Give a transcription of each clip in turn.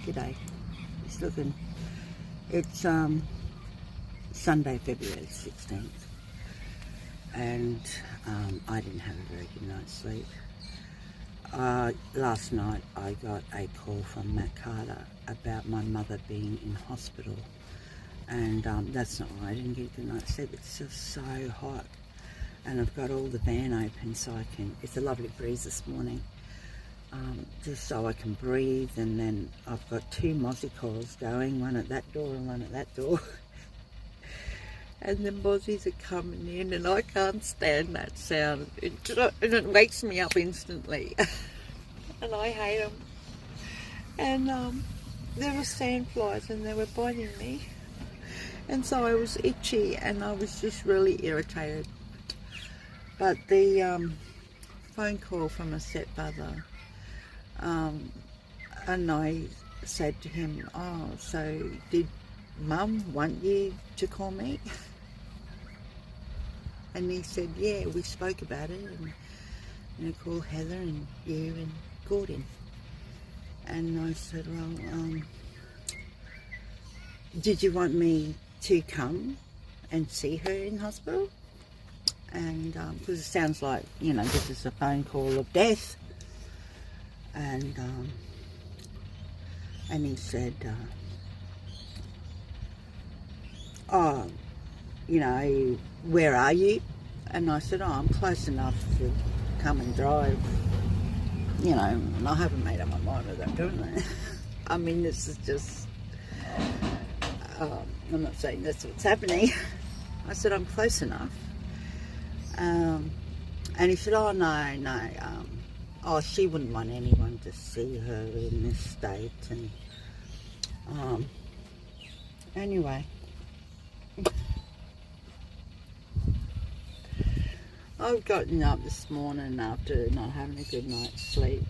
G'day. It's looking. It's Sunday, February 16th, and I didn't have a very good night's sleep. Last night I got a call from Matt Carter about my mother being in hospital, and that's not why I didn't get a good night's sleep. It's just so hot, and I've got all the van open so I can. It's a lovely breeze this morning. Just so I can breathe, and then I've got two mozzie calls going, one at that door and one at that door. And the mozzies are coming in and I can't stand that sound. It wakes me up instantly. And I hate them. And there were sandflies and they were biting me. And so I was itchy and I was just really irritated. But the phone call from my stepfather, and I said to him, "Oh, so did Mum want you to call me?" And he said, "Yeah, we spoke about it, and call Heather and you and Gordon." And I said, "Well, did you want me to come and see her in hospital?" And because it sounds like, this is a phone call of death. And he said, "Oh, where are you?" And I said, "Oh, I'm close enough to come and drive, and I haven't made up my mind about doing that." I mean, this is just, I'm not saying that's what's happening. I said, "I'm close enough." And he said, "Oh, no, she wouldn't want anyone to see her in this state." And anyway, I've gotten up this morning after not having a good night's sleep,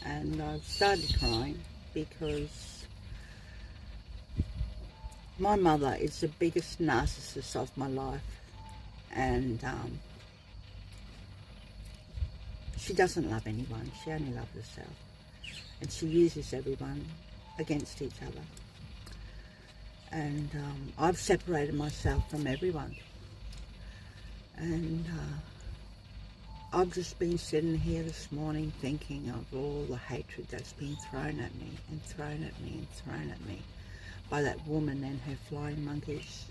and I've started crying because my mother is the biggest narcissist of my life, and she doesn't love anyone. She only loves herself, and she uses everyone against each other. And I've separated myself from everyone, and I've just been sitting here this morning thinking of all the hatred that's been thrown at me and thrown at me and thrown at me by that woman and her flying monkeys.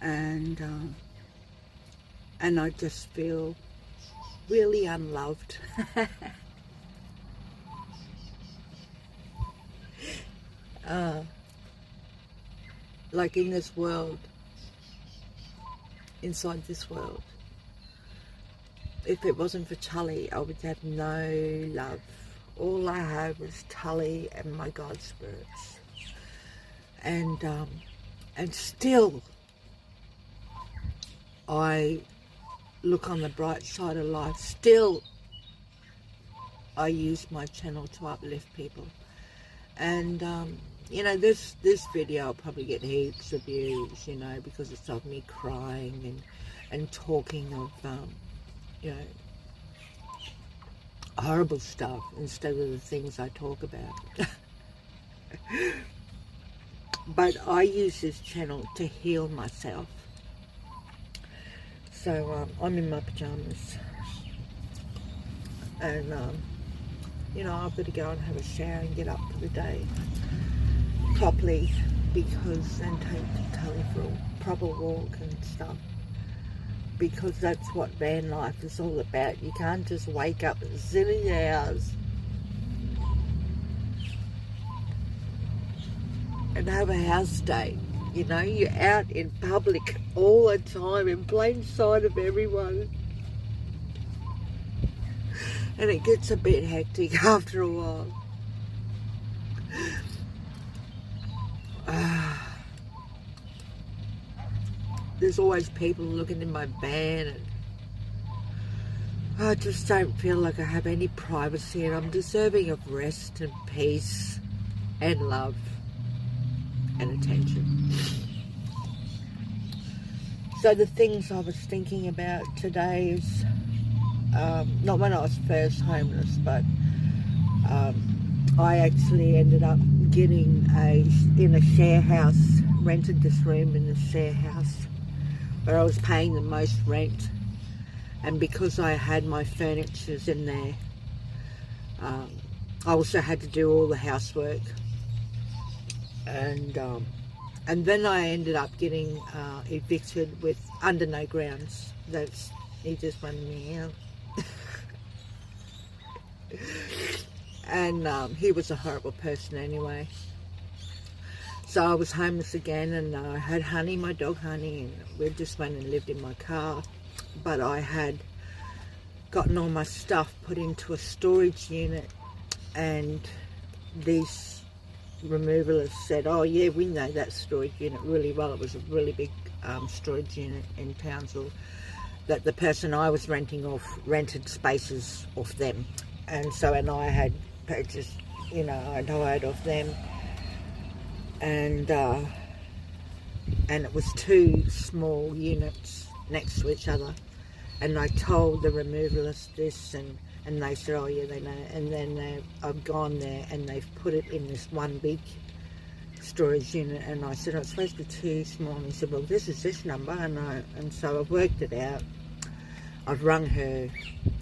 And I just feel really unloved. Like in this world, inside this world, if it wasn't for Tully, I would have no love. All I have is Tully and my God spirits. And still, I look on the bright side of life. Still, I use my channel to uplift people. And this video will probably get heaps of views, because it's of me crying and talking of horrible stuff instead of the things I talk about. But I use this channel to heal myself. So I'm in my pajamas, and I've got to go and have a shower and get up for the day properly, and take Tully for a proper walk and stuff, because that's what van life is all about. You can't just wake up at silly hours and have a house date. You're out in public all the time, in plain sight of everyone. And it gets a bit hectic after a while. There's always people looking in my van, and I just don't feel like I have any privacy, and I'm deserving of rest and peace and love and attention. So the things I was thinking about today is, not when I was first homeless, but I actually ended up getting in a share house, rented this room in the share house where I was paying the most rent, and because I had my furnitures in there, I also had to do all the housework, and then I ended up getting evicted with under no grounds. He just wanted me out. And he was a horrible person anyway. So I was homeless again, and I had Honey, my dog Honey, and we just went and lived in my car. But I had gotten all my stuff put into a storage unit, and these removalists said, oh yeah, we know that storage unit really well. It was a really big storage unit in Townsville that the person I was renting off rented spaces off them, and I had purchased, I'd hired off them, and it was 2 small units next to each other, and I told the removalist this, and they said, oh yeah, they know, and then I've gone there and they've put it in this one big storage unit, and I said, oh, it's supposed to be 2 small, and he said, well, this is this number, and so I've worked it out. I've rung her,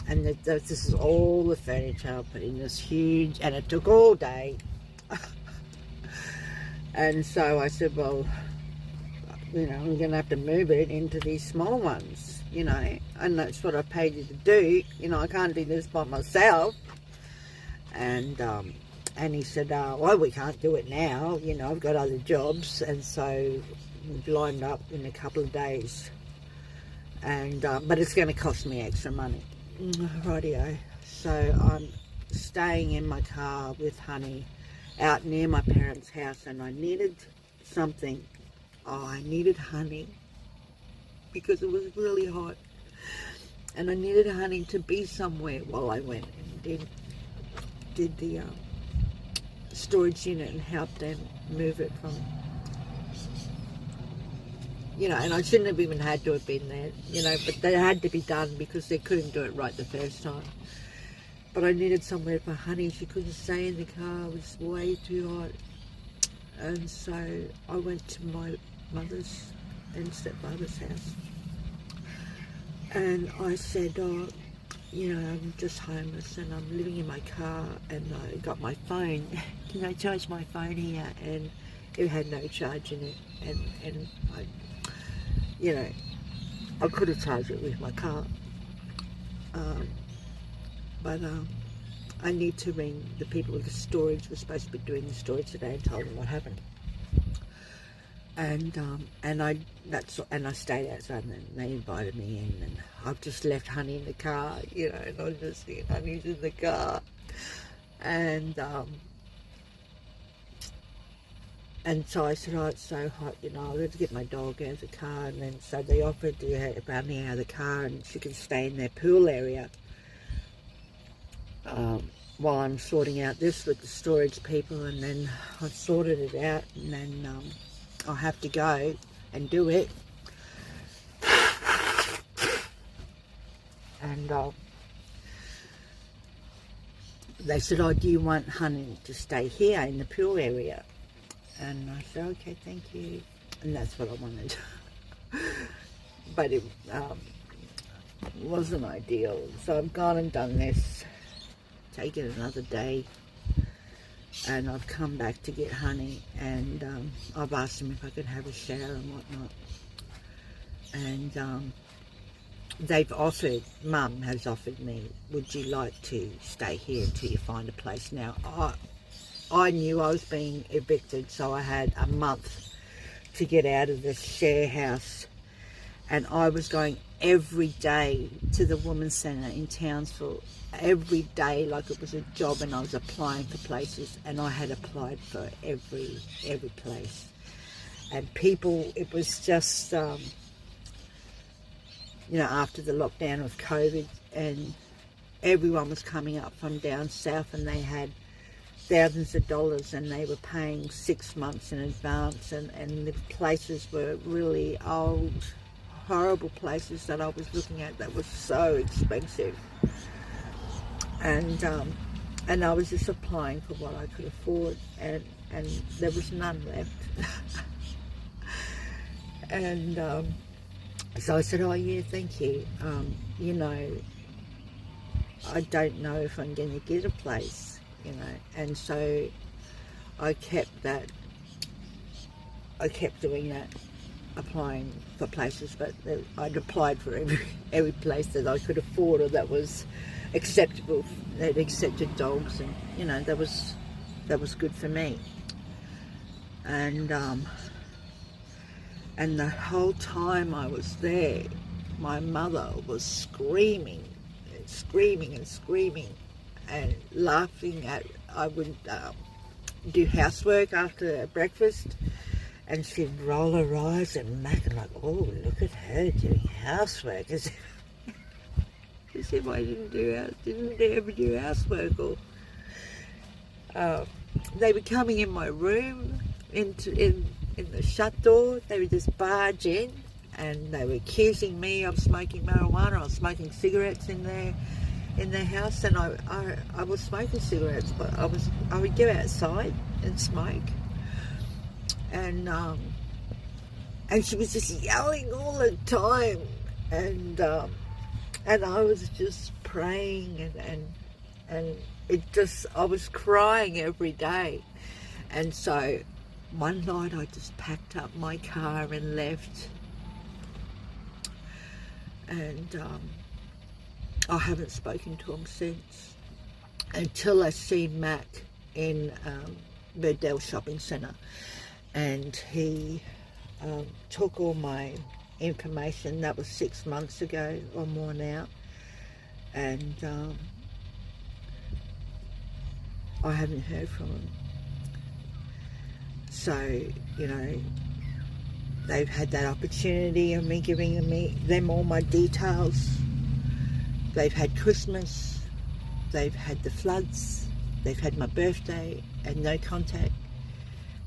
and this is all the furniture I put in this huge, and it took all day. And so I said, well, I'm going to have to move it into these small ones, and that's what I paid you to do. I can't do this by myself. And he said, well, we can't do it now. I've got other jobs, and so we've lined up in a couple of days. And but it's going to cost me extra money. Rightio. So I'm staying in my car with Honey out near my parents' house, and I needed something. Oh, I needed Honey because it was really hot, and I needed Honey to be somewhere while I went and did the storage unit and helped them move it from, and I shouldn't have even had to have been there, but they had to be done because they couldn't do it right the first time. But I needed somewhere for Honey. She couldn't stay in the car. It was way too hot. And so I went to my mother's and stepfather's house. And I said, oh, I'm just homeless and I'm living in my car, and I got my phone. Can I charge my phone here? And it had no charge in it. And I could have charged it with my car. But I need to ring the people with the storage. We're supposed to be doing the storage today, and told them what happened. And I stayed outside, and they invited me in, and I've just left Honey in the car, and I'm just seeing Honey's in the car, and so I said, oh, it's so hot, I've got to get my dog out of the car, and then so they offered to run me out of the car, and she could stay in their pool area while I'm sorting out this with the storage people, and then I've sorted it out, and then I'll have to go and do it. And they said, oh, do you want Honey to stay here in the pool area? And I said, okay, thank you. And that's what I wanted. But it wasn't ideal. So I've gone and done this, taken another day, and I've come back to get Honey, and I've asked him if I could have a shower and whatnot. And they've offered, Mum has offered me, would you like to stay here until you find a place? Now, I knew I was being evicted, so I had a month to get out of this share house, and I was going every day to the Women's Centre in Townsville, every day like it was a job, and I was applying for places, and I had applied for every place, and people, it was just after the lockdown of COVID, and everyone was coming up from down south, and they had thousands of dollars, and they were paying 6 months in advance, and the places were really old, horrible places that I was looking at that were so expensive. And and I was just applying for what I could afford, and there was none left. And so I said, oh yeah, thank you. You know, I don't know if I'm going to get a place, you know. And so I kept doing that, applying for places, but I'd applied for every place that I could afford or that was acceptable, that accepted dogs, and you know, that was good for me. And the whole time I was there, my mother was screaming and laughing at. I would do housework after breakfast, and she'd roll her eyes and make it like, oh, look at her doing housework, as if I didn't ever do housework. Or they were coming in my room, in the shut door. They would just barge in, and they were accusing me of smoking marijuana or smoking cigarettes in their house. And I was smoking cigarettes, but I would go outside and smoke. And she was just yelling all the time, and I was just praying, and it just, I was crying every day. And so one night I just packed up my car and left, and I haven't spoken to him since, until I see Matt in Birdell Shopping Centre, and he took all my information. That was 6 months ago or more now, and I haven't heard from him. So, you know, they've had that opportunity of me giving them all my details. They've had Christmas, they've had the floods, they've had my birthday, and no contact.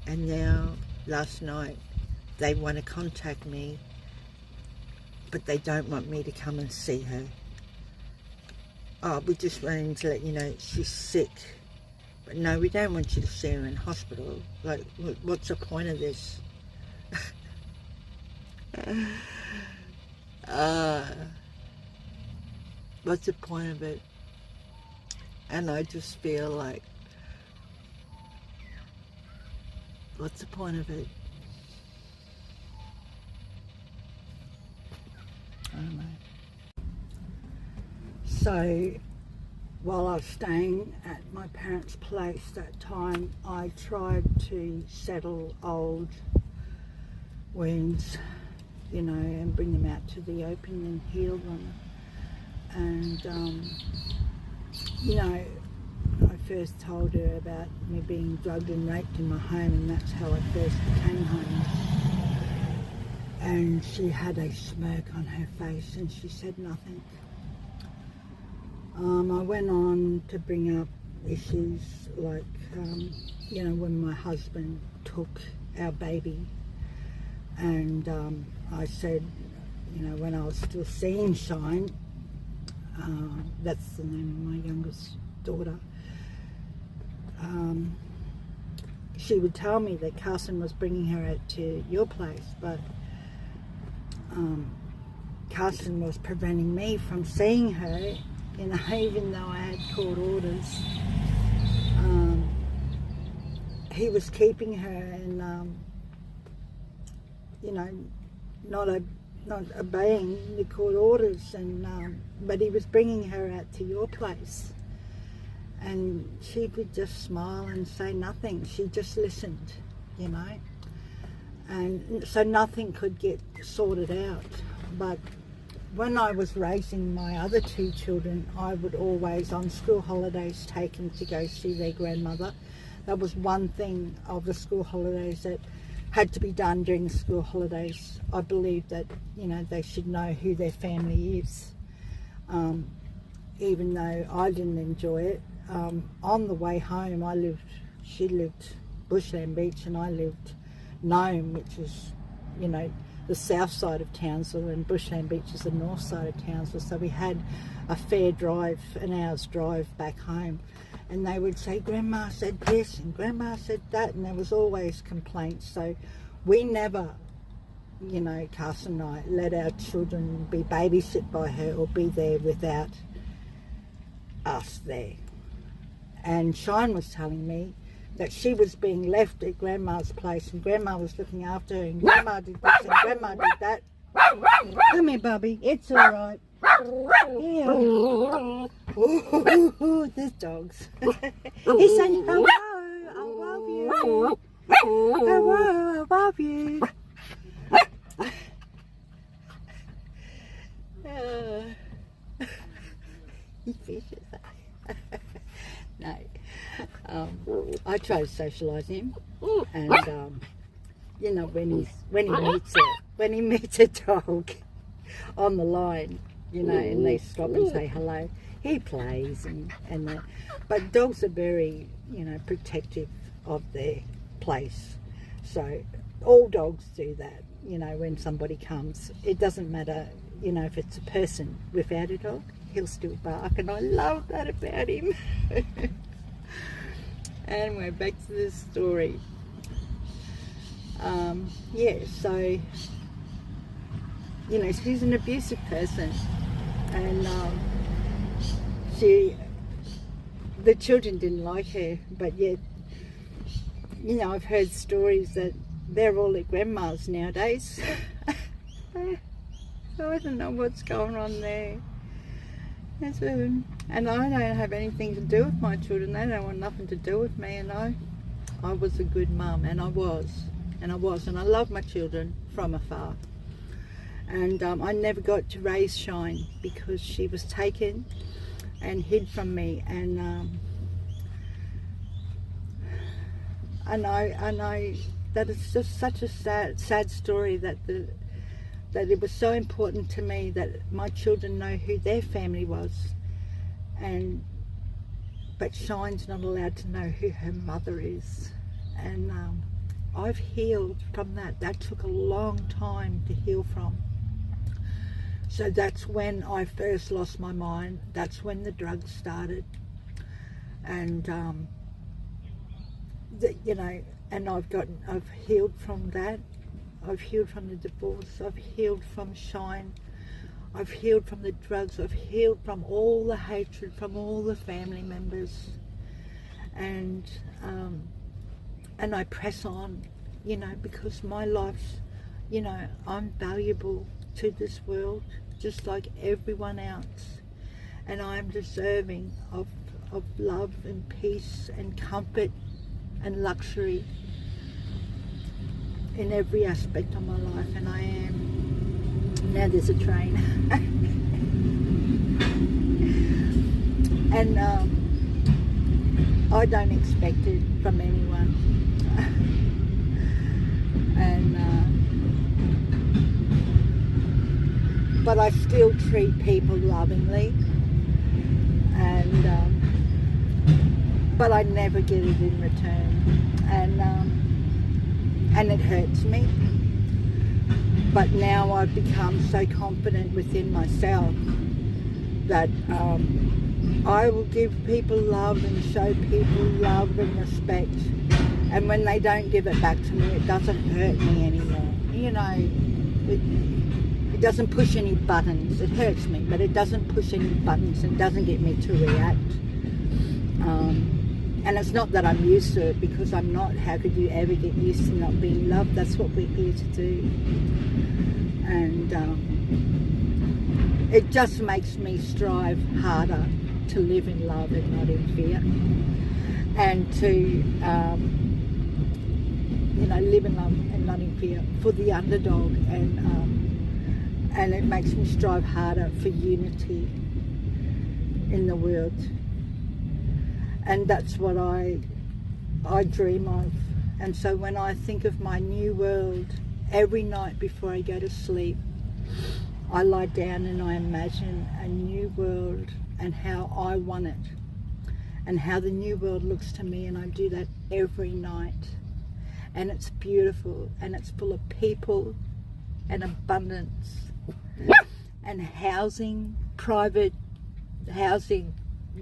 And now, last night, they want to contact me, but they don't want me to come and see her. Oh, we just wanted to let you know she's sick. But no, we don't want you to see her in hospital. Like, what's the point of this? What's the point of it? And I just feel like, what's the point of it? I don't know. So, while I was staying at my parents' place that time, I tried to settle old wounds, you know, and bring them out to the open and heal them. And, you know, I first told her about me being drugged and raped in my home, and that's how I first came home. And she had a smirk on her face and she said nothing. I went on to bring up issues like, you know, when my husband took our baby, and I said, you know, when I was still seeing Shine, that's the name of my youngest daughter, she would tell me that Carson was bringing her out to your place, but Carson was preventing me from seeing her, you know, even though I had court orders. He was keeping her and, you know, not obeying the court orders, and but he was bringing her out to your place, and she would just smile and say nothing. She just listened, you know, and so nothing could get sorted out. But when I was raising my other two children, I would always, on school holidays, take them to go see their grandmother. That was one thing of the school holidays that had to be done during the school holidays. I believe that, you know, they should know who their family is. Even though I didn't enjoy it. On the way home, she lived Bushland Beach and I lived Nome, which was, you know, the south side of Townsville and Bushland Beach is the north side of Townsville. So we had a fair drive, an hour's drive back home. And they would say, Grandma said this and Grandma said that, and there was always complaints. So we never, you know, Carson and I, let our children be babysit by her or be there without us there. And Shine was telling me that she was being left at Grandma's place and Grandma was looking after her and Grandma did this and Grandma did that. Come here, Bubby, it's all right. Yeah. Ooh, there's dogs. He's saying, hello, I love you. Hello, I love you. He fishes. No. I try to socialise him, and you know, when he meets a dog on the line, you know, and they stop and say hello, he plays and that. But dogs are very, you know, protective of their place. So all dogs do that. You know, when somebody comes, it doesn't matter, you know, if it's a person without a dog, he'll still bark, and I love that about him. Anyway, back to this story. Yeah, so, you know, she's an abusive person, and the children didn't like her, but yet, you know, I've heard stories that they're all at grandma's nowadays. So I don't know what's going on there. And I don't have anything to do with my children. They don't want nothing to do with me, and I was a good mum, and I was, and I love my children from afar. And I never got to raise Shine because she was taken and hid from me, and I know that it's just such a sad story that it was so important to me that my children know who their family was, but Shine's not allowed to know who her mother is, and I've healed from that. That took a long time to heal from. So that's when I first lost my mind. That's when the drugs started, and you know, and I've healed from that. I've healed from the divorce. I've healed from Shine. I've healed from the drugs. I've healed from all the hatred from all the family members, and I press on, you know, because my life's, you know, I'm valuable to this world just like everyone else, and I'm deserving of love and peace and comfort and luxury in every aspect of my life, and I am. Now there's a train. And I don't expect it from anyone. And but I still treat people lovingly, and but I never get it in return, and it hurts me. But now I've become so confident within myself that I will give people love and show people love and respect, and when they don't give it back to me, it doesn't hurt me anymore. You know, it doesn't push any buttons. It hurts me, but it doesn't push any buttons and doesn't get me to react. And it's not that I'm used to it, because I'm not. How could you ever get used to not being loved? That's what we're here to do. And it just makes me strive harder to live in love and not in fear. And to, you know, live in love and not in fear for the underdog. And it makes me strive harder for unity in the world. And that's what I dream of. And so when I think of my new world, every night before I go to sleep, I lie down and I imagine a new world and how I want it, and how the new world looks to me, and I do that every night. And it's beautiful, and it's full of people and abundance, and housing, private housing,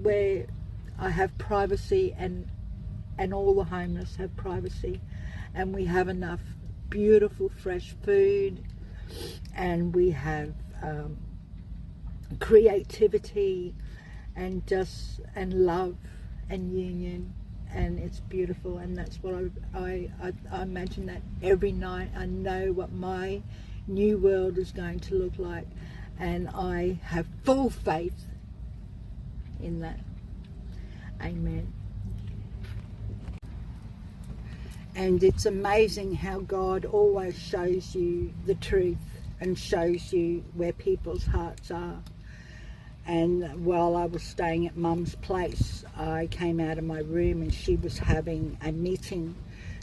where I have privacy, and all the homeless have privacy, and we have enough beautiful fresh food, and we have creativity, and love and union, and it's beautiful. And that's what I imagine, that every night I know what my new world is going to look like, and I have full faith in that. Amen. And it's amazing how God always shows you the truth and shows you where people's hearts are. And while I was staying at Mum's place, I came out of my room and she was having a meeting.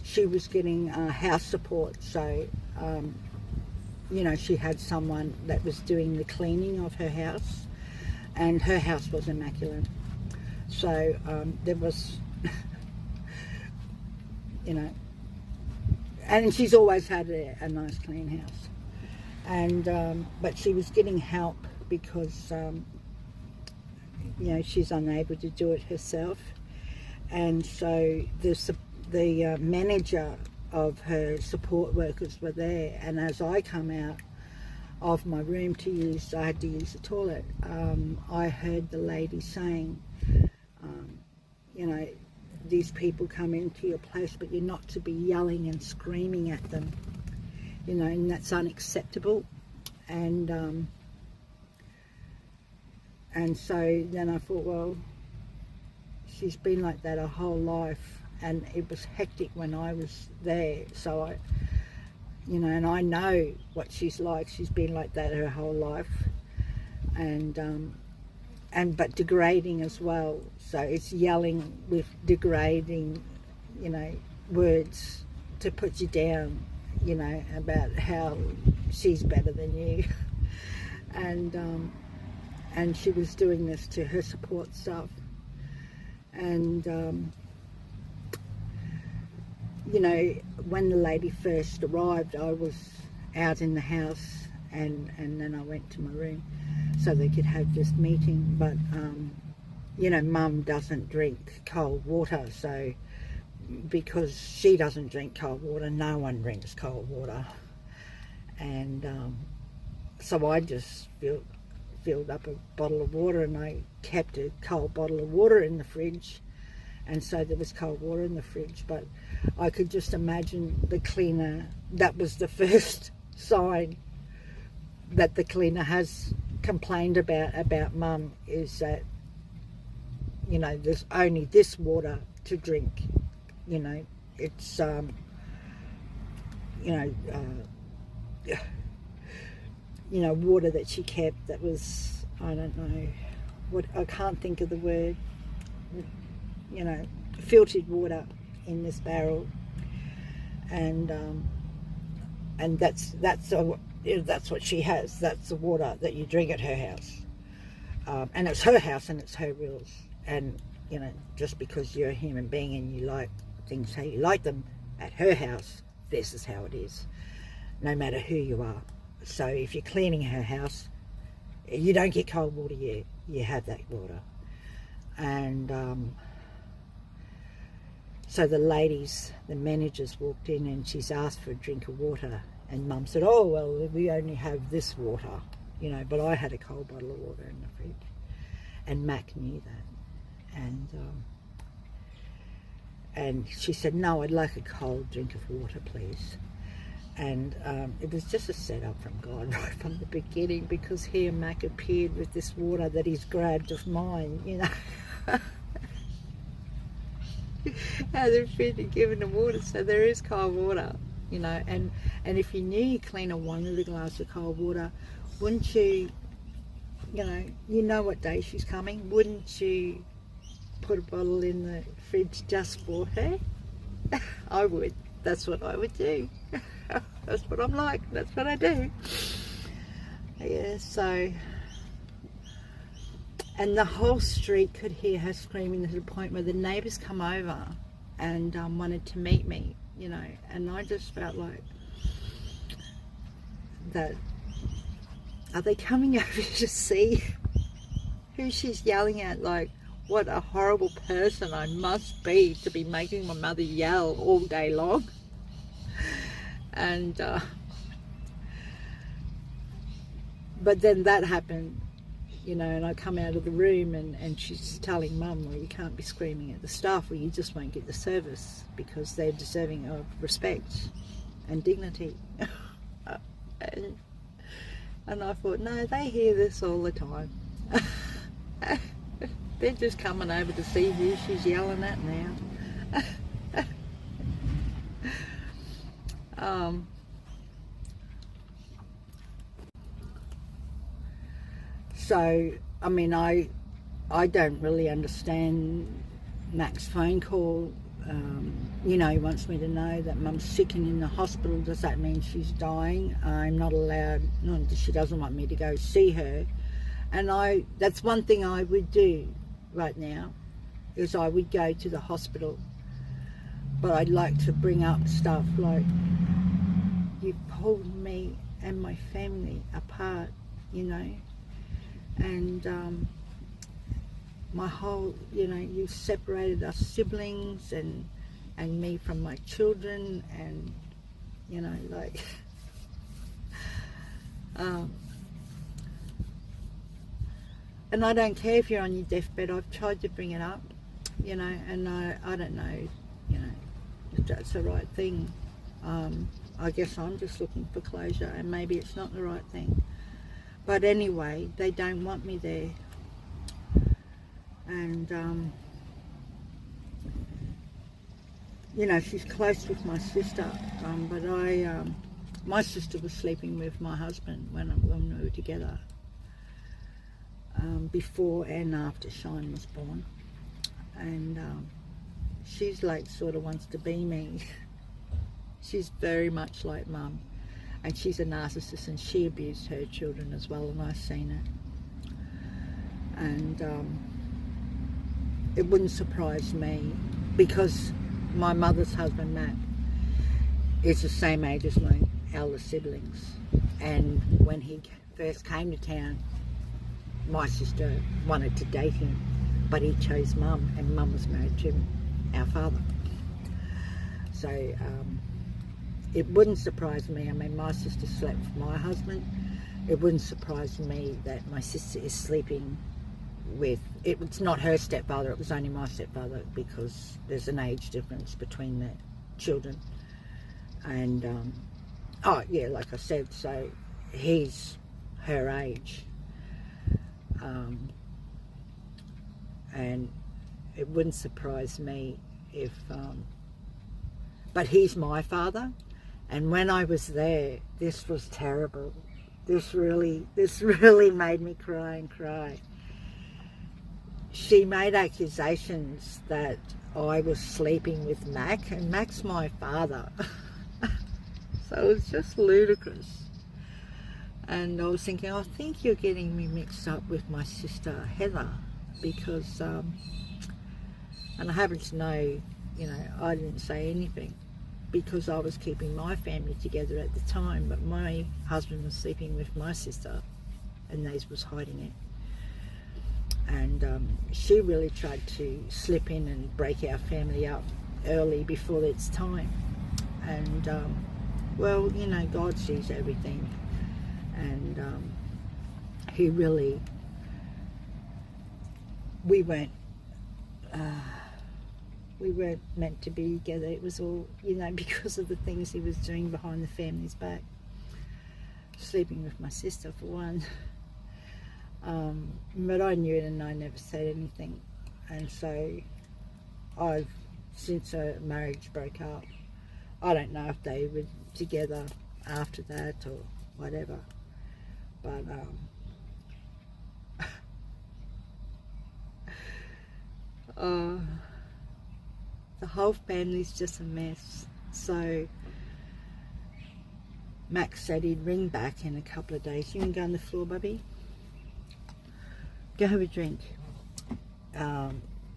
She was getting house support, so you know, she had someone that was doing the cleaning of her house, and her house was immaculate. So there was, you know, and she's always had a nice clean house. And but she was getting help because you know, she's unable to do it herself. And so the manager of her support workers were there, and as I come out of my room I had to use the toilet, I heard the lady saying, you know, these people come into your place, but you're not to be yelling and screaming at them, you know, and that's unacceptable. And so then I thought, well, she's been like that her whole life, and it was hectic when I was there. So I, you know, and I know what she's like. She's been like that her whole life, and but degrading as well. So it's yelling with degrading, you know, words to put you down, you know, about how she's better than you, and she was doing this to her support staff. And you know, when the lady first arrived, I was out in the house, and then I went to my room so they could have this meeting. But you know, Mum doesn't drink cold water, so because she doesn't drink cold water, no one drinks cold water. And so I just filled up a bottle of water, and I kept a cold bottle of water in the fridge, and so there was cold water in the fridge. But I could just imagine the cleaner, that was the first sign that the cleaner has complained about Mum, is that, you know, there's only this water to drink, you know, it's you know, water that she kept that was, I don't know what, I can't think of the word, you know, filtered water in this barrel. And that's what she has. That's the water that you drink at her house, and it's her house and it's her rules. And you know, just because you're a human being and you like things how you like them, at her house, this is how it is, no matter who you are. So if you're cleaning her house, you don't get cold water, you have that water. And so the managers walked in, and she's asked for a drink of water, and Mum said, oh well, we only have this water, you know, but I had a cold bottle of water in the fridge, and Mac knew that. And she said, no, I'd like a cold drink of water, please. And it was just a setup from God right from the beginning, because here Mac appeared with this water that he's grabbed of mine, you know. How they've been given the water, so there is cold water, you know. And if you knew your cleaner wanted a glass of cold water, wouldn't you, you know what day she's coming, wouldn't you put a bottle in the fridge just for her? I would. That's what I would do. That's what I'm like. That's what I do. Yeah, so, and the whole street could hear her screaming to the point where the neighbours come over and wanted to meet me, you know. And I just felt like that, are they coming over to see who she's yelling at? Like, what a horrible person I must be to be making my mother yell all day long. And but then that happened, you know, and I come out of the room and she's telling Mum, well, you can't be screaming at the staff or you just won't get the service because they're deserving of respect and dignity. And I thought, no, they hear this all the time. They're just coming over to see who she's yelling at now. So, I mean, I don't really understand Mac's phone call. You know, he wants me to know that Mum's sick and in the hospital. Does that mean she's dying? I'm not allowed, she doesn't want me to go see her. And that's one thing I would do right now, is I would go to the hospital. But I'd like to bring up stuff like, you've pulled me and my family apart, you know. And my whole, you know, you separated us siblings and me from my children, and, you know, like, and I don't care if you're on your deathbed. I've tried to bring it up, you know, and I don't know, you know, if that's the right thing. I guess I'm just looking for closure, and maybe it's not the right thing. But anyway, they don't want me there. And, you know, she's close with my sister, but my sister was sleeping with my husband when we were together, before and after Shine was born. And she's like, sort of wants to be me. She's very much like Mum. And she's a narcissist, and she abused her children as well, and I've seen it. And it wouldn't surprise me, because my mother's husband, Matt, is the same age as my elder siblings. And when he first came to town, my sister wanted to date him, but he chose Mum, and Mum was married to our father. So it wouldn't surprise me. I mean, my sister slept with my husband. It wouldn't surprise me that my sister is sleeping with, it's not her stepfather, it was only my stepfather, because there's an age difference between the children. And, oh yeah, like I said, so he's her age. And it wouldn't surprise me if, but he's my father. And when I was there, this was terrible. This really made me cry and cry. She made accusations that I was sleeping with Mac, and Mac's my father. So it was just ludicrous. And I was thinking, I think you're getting me mixed up with my sister Heather, because, and I happen to know, you know, I didn't say anything, because I was keeping my family together at the time, but my husband was sleeping with my sister, and they was hiding it. And she really tried to slip in and break our family up early before its time. And well, you know, God sees everything, and he really, we weren't meant to be together. It was all, you know, because of the things he was doing behind the family's back. Sleeping with my sister, for one. But I knew it, and I never said anything. And so since our marriage broke up, I don't know if they were together after that or whatever. But the whole family's just a mess. So Max said he'd ring back in a couple of days. You can go on the floor, Bubby. Go have a drink.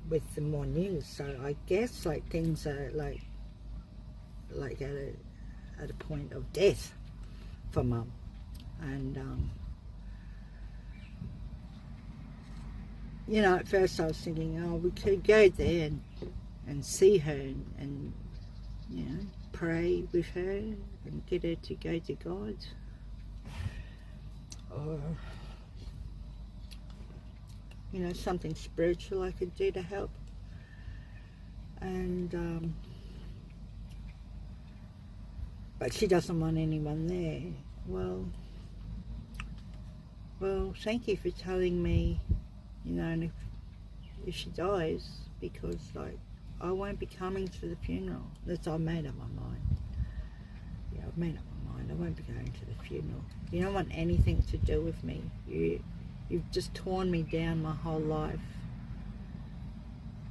With some more news. So I guess like things are like at a point of death for Mum. And you know, at first I was thinking, oh, we could go there and see her and you know, pray with her and get her to go to God, or you know, something spiritual I could do to help. And but she doesn't want anyone there. Well, thank you for telling me, you know, and if she dies, because like I won't be coming to the funeral. I've made up my mind. Yeah, I've made up my mind. I won't be going to the funeral. You don't want anything to do with me. You've just torn me down my whole life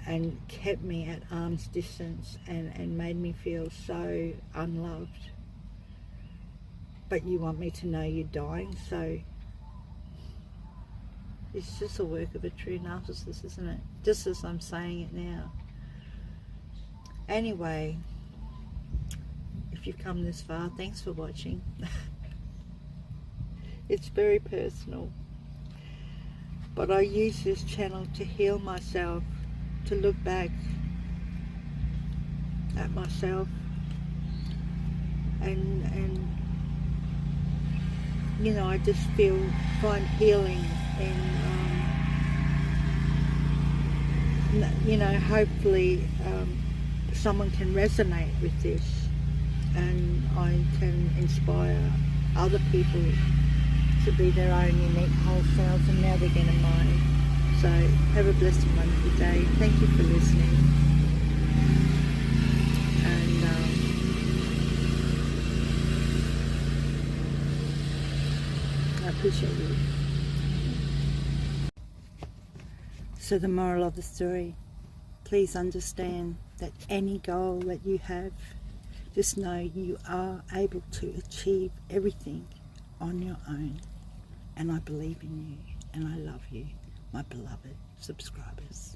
and kept me at arm's distance and made me feel so unloved. But you want me to know you're dying, so it's just a work of a true narcissist, isn't it? Just as I'm saying it now. Anyway, if you've come this far, thanks for watching. It's very personal. But I use this channel to heal myself, to look back at myself and you know, I just find healing in you know, hopefully someone can resonate with this and I can inspire other people to be their own unique whole selves, and now they're going to mine. So have a blessed and wonderful day. Thank you for listening, and I appreciate you. So the moral of the story, please understand that any goal that you have, just know you are able to achieve everything on your own. And I believe in you, and I love you, my beloved subscribers.